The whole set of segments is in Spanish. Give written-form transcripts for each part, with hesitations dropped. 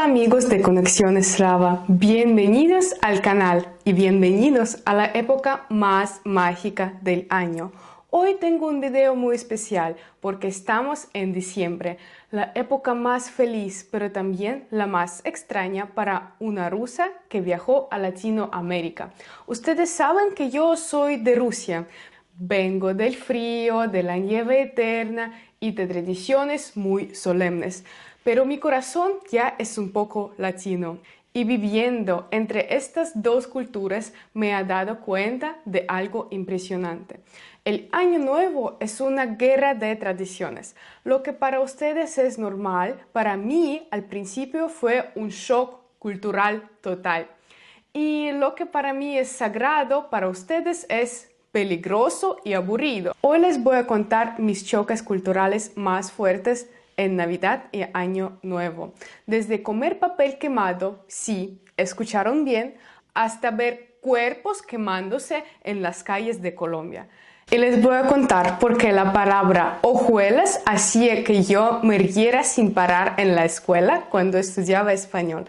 amigos de Conexión Eslava, bienvenidos al canal y bienvenidos a la época más mágica del año. Hoy tengo un video muy especial porque estamos en diciembre, la época más feliz pero también la más extraña para una rusa que viajó a Latinoamérica. Ustedes saben que yo soy de Rusia, vengo del frío, de la nieve eterna y de tradiciones muy solemnes. Pero mi corazón ya es un poco latino y viviendo entre estas dos culturas me he dado cuenta de algo impresionante. El Año Nuevo es una guerra de tradiciones. Lo que para ustedes es normal, para mí al principio fue un shock cultural total. Y lo que para mí es sagrado, para ustedes es peligroso y aburrido. Hoy les voy a contar mis choques culturales más fuertes en Navidad y Año Nuevo. Desde comer papel quemado, sí, escucharon bien, hasta ver cuerpos quemándose en las calles de Colombia. Y les voy a contar por qué la palabra hojuelas hacía que yo me riera sin parar en la escuela cuando estudiaba español.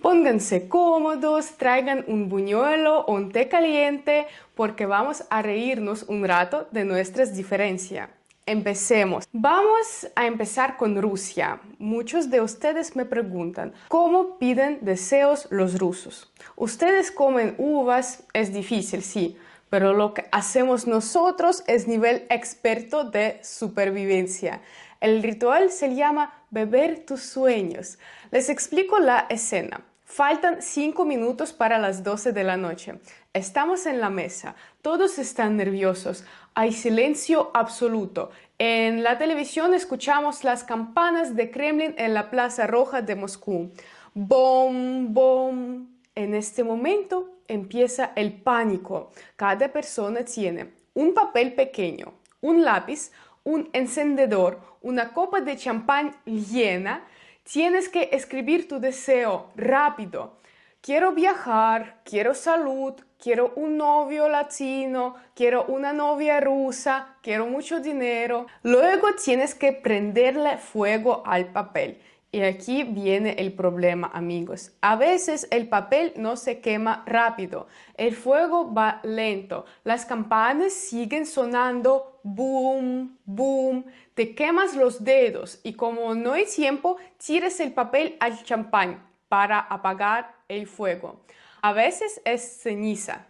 Pónganse cómodos, traigan un buñuelo o un té caliente porque vamos a reírnos un rato de nuestras diferencias. Empecemos. Vamos a empezar con Rusia. Muchos de ustedes me preguntan, ¿cómo piden deseos los rusos? Ustedes comen uvas, es difícil, sí, pero lo que hacemos nosotros es nivel experto de supervivencia. El ritual se llama beber tus sueños. Les explico la escena. Faltan 5 minutos para las 12 de la noche. Estamos en la mesa, todos están nerviosos, hay silencio absoluto. En la televisión escuchamos las campanas de Kremlin en la Plaza Roja de Moscú. ¡Bom, bom! En este momento empieza el pánico. Cada persona tiene un papel pequeño, un lápiz, un encendedor, una copa de champán llena. Tienes que escribir tu deseo rápido. Quiero viajar, quiero salud, quiero un novio latino, quiero una novia rusa, quiero mucho dinero. Luego tienes que prenderle fuego al papel. Y aquí viene el problema, amigos. A veces el papel no se quema rápido. El fuego va lento. Las campanas siguen sonando boom, boom. Te quemas los dedos y como no hay tiempo, tires el papel al champán para apagar el fuego. A veces es ceniza,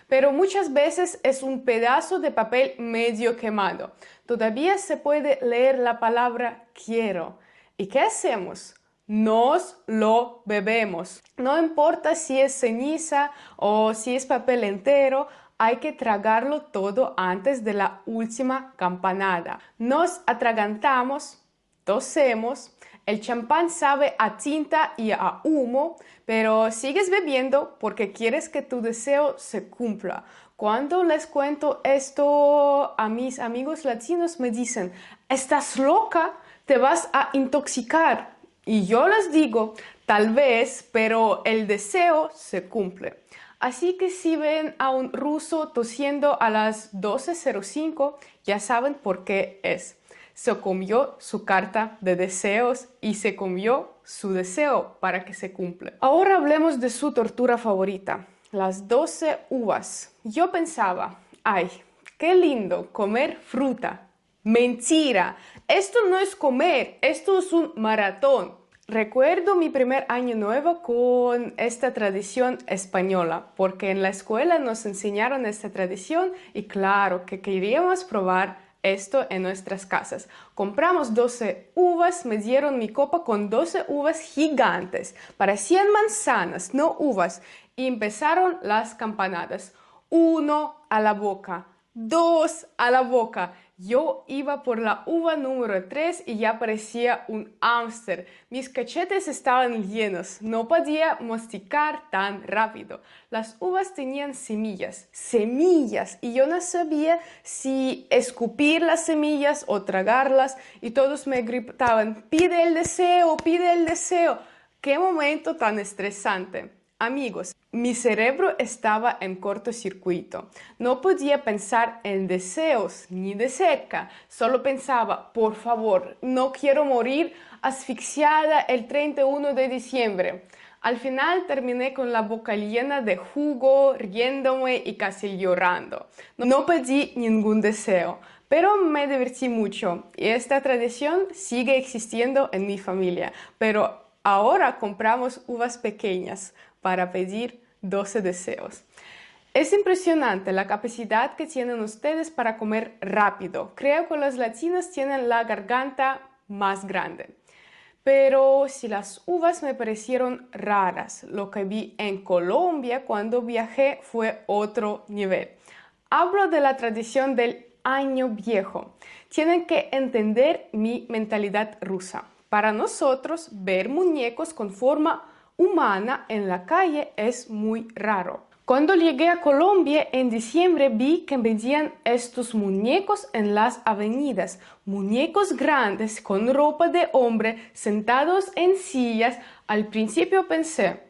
pero muchas veces es un pedazo de papel medio quemado. Todavía se puede leer la palabra quiero. ¿Y qué hacemos? Nos lo bebemos. No importa si es ceniza o si es papel entero, hay que tragarlo todo antes de la última campanada. Nos atragantamos, tosemos, el champán sabe a tinta y a humo, pero sigues bebiendo porque quieres que tu deseo se cumpla. Cuando les cuento esto a mis amigos latinos me dicen, ¿estás loca? Te vas a intoxicar. Y yo les digo, tal vez, pero el deseo se cumple. Así que si ven a un ruso tosiendo a las 12:05, ya saben por qué es. Se comió su carta de deseos y se comió su deseo para que se cumpla. Ahora hablemos de su tortura favorita, las 12 uvas. Yo pensaba, ay, qué lindo comer fruta. Mentira, esto no es comer, esto es un maratón. Recuerdo mi primer año nuevo con esta tradición española, porque en la escuela nos enseñaron esta tradición y claro que queríamos probar esto en nuestras casas. Compramos 12 uvas, me dieron mi copa con 12 uvas gigantes, parecían manzanas, no uvas, y empezaron las campanadas. 1 a la boca, 2 a la boca. Yo iba por la uva número 3 y ya parecía un hámster. Mis cachetes estaban llenos, no podía masticar tan rápido. Las uvas tenían semillas, y yo no sabía si escupir las semillas o tragarlas y todos me gritaban, pide el deseo, pide el deseo. ¡Qué momento tan estresante! Amigos, mi cerebro estaba en cortocircuito. No podía pensar en deseos ni de cerca. Solo pensaba, por favor, no quiero morir asfixiada el 31 de diciembre. Al final terminé con la boca llena de jugo, riéndome y casi llorando. No pedí ningún deseo, pero me divertí mucho y esta tradición sigue existiendo en mi familia. Pero ahora compramos uvas pequeñas para pedir 12 deseos. Es impresionante la capacidad que tienen ustedes para comer rápido. Creo que los latinos tienen la garganta más grande. Pero si las uvas me parecieron raras, lo que vi en Colombia cuando viajé fue otro nivel. Hablo de la tradición del año viejo. Tienen que entender mi mentalidad rusa. Para nosotros, ver muñecos con forma humana en la calle es muy raro. Cuando llegué a Colombia en diciembre vi que vendían estos muñecos en las avenidas, muñecos grandes con ropa de hombre sentados en sillas. Al principio pensé,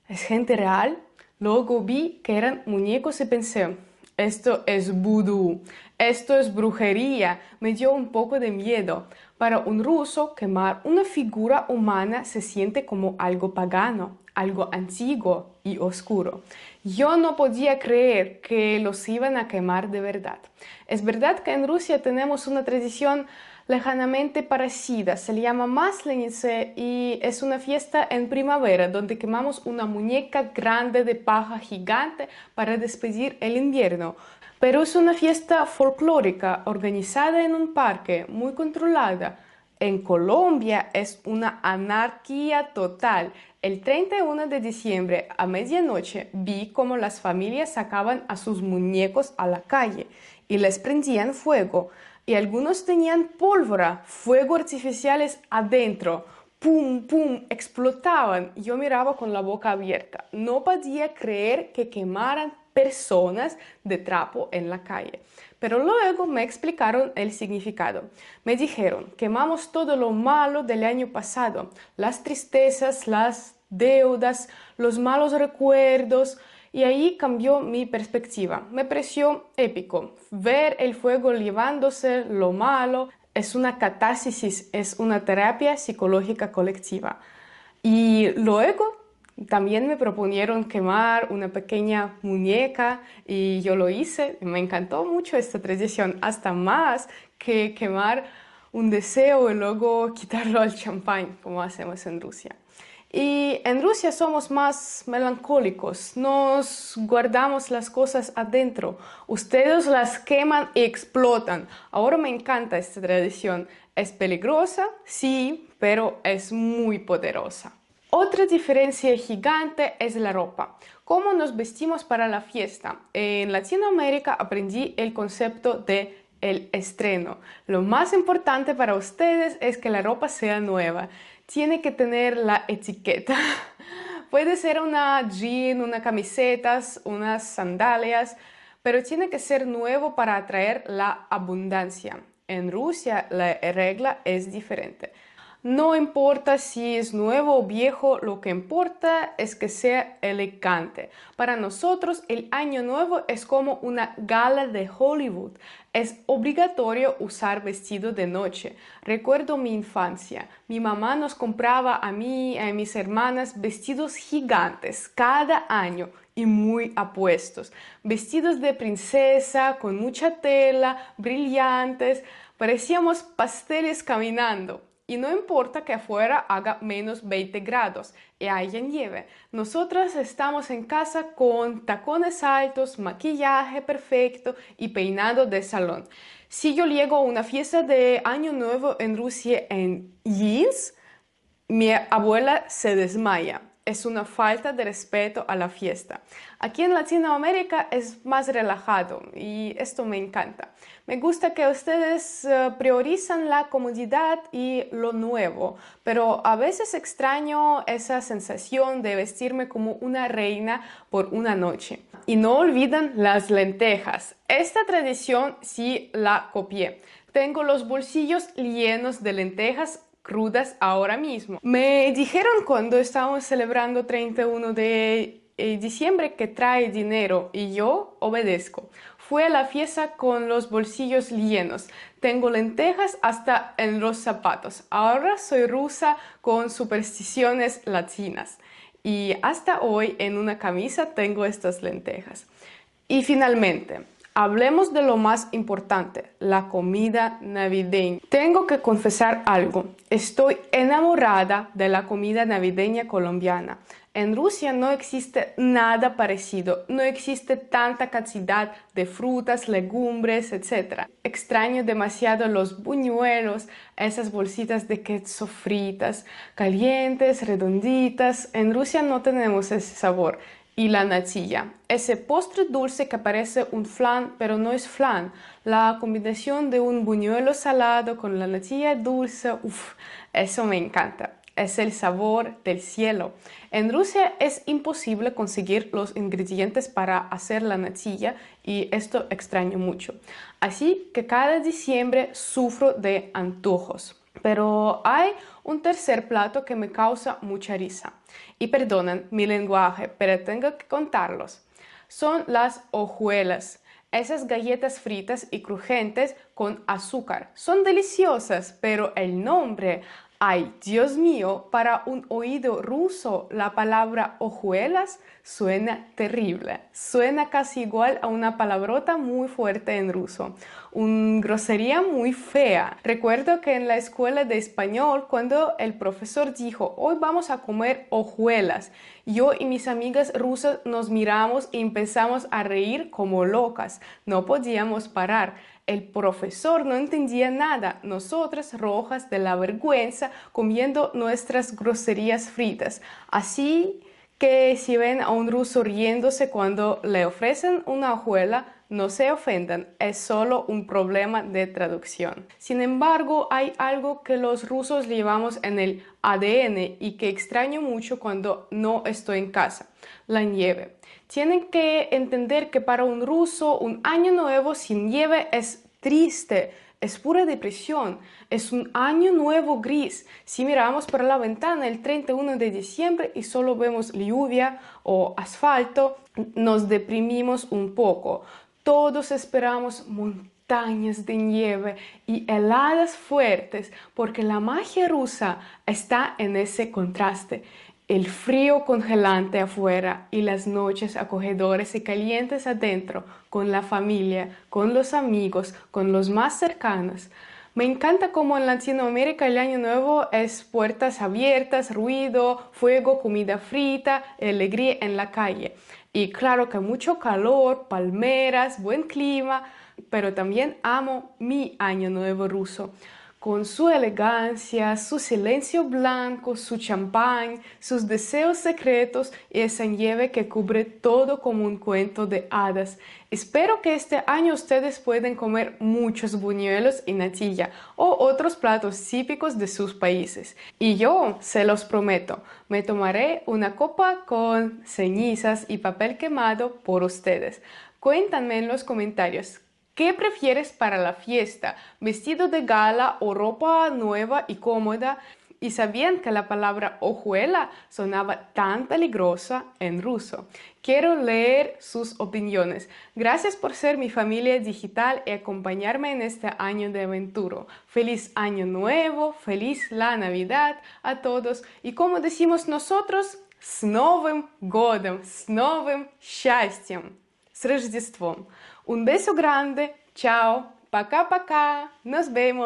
¿es gente real? Luego vi que eran muñecos y pensé, esto es vudú, esto es brujería. Me dio un poco de miedo. Para un ruso, quemar una figura humana se siente como algo pagano, algo antiguo y oscuro. Yo no podía creer que los iban a quemar de verdad. Es verdad que en Rusia tenemos una tradición lejanamente parecida, se le llama Maslenice y es una fiesta en primavera donde quemamos una muñeca grande de paja gigante para despedir el invierno. Pero es una fiesta folclórica organizada en un parque, muy controlada. En Colombia es una anarquía total. El 31 de diciembre a medianoche vi cómo las familias sacaban a sus muñecos a la calle y les prendían fuego. Y algunos tenían pólvora, fuegos artificiales adentro. ¡Pum, pum! Explotaban. Yo miraba con la boca abierta. No podía creer que quemaran personas de trapo en la calle. Pero luego me explicaron el significado. Me dijeron, quemamos todo lo malo del año pasado, las tristezas, las deudas, los malos recuerdos, y ahí cambió mi perspectiva. Me pareció épico. Ver el fuego llevándose lo malo es una catarsis, es una terapia psicológica colectiva. Y luego también me proponieron quemar una pequeña muñeca y yo lo hice. Me encantó mucho esta tradición, hasta más que quemar un deseo y luego quitarlo al champán, como hacemos en Rusia. Y en Rusia somos más melancólicos, nos guardamos las cosas adentro. Ustedes las queman y explotan. Ahora me encanta esta tradición. Es peligrosa, sí, pero es muy poderosa. Otra diferencia gigante es la ropa. ¿Cómo nos vestimos para la fiesta? En Latinoamérica aprendí el concepto de el estreno. Lo más importante para ustedes es que la ropa sea nueva. Tiene que tener la etiqueta. Puede ser una jean, una camiseta, unas sandalias, pero tiene que ser nuevo para atraer la abundancia. En Rusia la regla es diferente. No importa si es nuevo o viejo, lo que importa es que sea elegante. Para nosotros el año nuevo es como una gala de Hollywood. Es obligatorio usar vestido de noche. Recuerdo mi infancia. Mi mamá nos compraba a mí y a mis hermanas vestidos gigantes cada año y muy apuestos. Vestidos de princesa con mucha tela, brillantes. Parecíamos pasteles caminando. Y no importa que afuera haga menos 20 grados y haya nieve. Nosotras estamos en casa con tacones altos, maquillaje perfecto y peinado de salón. Si yo llego a una fiesta de Año Nuevo en Rusia en jeans, mi abuela se desmaya. Es una falta de respeto a la fiesta. Aquí en Latinoamérica es más relajado y esto me encanta. Me gusta que ustedes priorizan la comodidad y lo nuevo, pero a veces extraño esa sensación de vestirme como una reina por una noche. Y no olviden las lentejas. Esta tradición sí la copié. Tengo los bolsillos llenos de lentejas crudas ahora mismo. Me dijeron cuando estábamos celebrando 31 de diciembre que trae dinero y yo obedezco. Fui a la fiesta con los bolsillos llenos. Tengo lentejas hasta en los zapatos. Ahora soy rusa con supersticiones latinas. Y hasta hoy en una camisa tengo estas lentejas. Y finalmente, hablemos de lo más importante, la comida navideña. Tengo que confesar algo. Estoy enamorada de la comida navideña colombiana. En Rusia no existe nada parecido, no existe tanta cantidad de frutas, legumbres, etc. Extraño demasiado los buñuelos, esas bolsitas de queso fritas, calientes, redonditas. En Rusia no tenemos ese sabor. Y la natilla, ese postre dulce que parece un flan, pero no es flan. La combinación de un buñuelo salado con la natilla dulce, eso me encanta. Es el sabor del cielo. En Rusia es imposible conseguir los ingredientes para hacer la natilla y esto extraño mucho. Así que cada diciembre sufro de antojos. Pero hay un tercer plato que me causa mucha risa. Y perdonen mi lenguaje, pero tengo que contarlos. Son las hojuelas. Esas galletas fritas y crujientes con azúcar. Son deliciosas, pero el nombre... Ay, Dios mío, para un oído ruso la palabra hojuelas suena terrible. Suena casi igual a una palabrota muy fuerte en ruso. Una grosería muy fea. Recuerdo que en la escuela de español, cuando el profesor dijo, hoy vamos a comer hojuelas, yo y mis amigas rusas nos miramos y empezamos a reír como locas. No podíamos parar. El profesor no entendía nada, nosotras rojas de la vergüenza comiendo nuestras groserías fritas. Así que si ven a un ruso riéndose cuando le ofrecen una hojuela, no se ofendan, es solo un problema de traducción. Sin embargo, hay algo que los rusos llevamos en el ADN y que extraño mucho cuando no estoy en casa: la nieve. Tienen que entender que para un ruso un año nuevo sin nieve es triste, es pura depresión, es un año nuevo gris. Si miramos por la ventana el 31 de diciembre y solo vemos lluvia o asfalto, nos deprimimos un poco. Todos esperamos montañas de nieve y heladas fuertes porque la magia rusa está en ese contraste. El frío congelante afuera y las noches acogedoras y calientes adentro, con la familia, con los amigos, con los más cercanos. Me encanta cómo en Latinoamérica el Año Nuevo es puertas abiertas, ruido, fuego, comida frita, alegría en la calle. Y claro que mucho calor, palmeras, buen clima, pero también amo mi Año Nuevo ruso. Con su elegancia, su silencio blanco, su champán, sus deseos secretos y esa nieve que cubre todo como un cuento de hadas. Espero que este año ustedes puedan comer muchos buñuelos y natilla o otros platos típicos de sus países. Y yo, se los prometo, me tomaré una copa con cenizas y papel quemado por ustedes. Cuéntanme en los comentarios. ¿Qué prefieres para la fiesta? ¿Vestido de gala o ropa nueva y cómoda? ¿Y sabían que la palabra hojuela sonaba tan peligrosa en ruso? Quiero leer sus opiniones. Gracias por ser mi familia digital y acompañarme en este año de aventura. Feliz año nuevo, feliz la Navidad a todos. Y como decimos nosotros, с Новым годом, с новым счастьем, с Рождеством. Un beso grande, chao, пока-пока, nos vemos.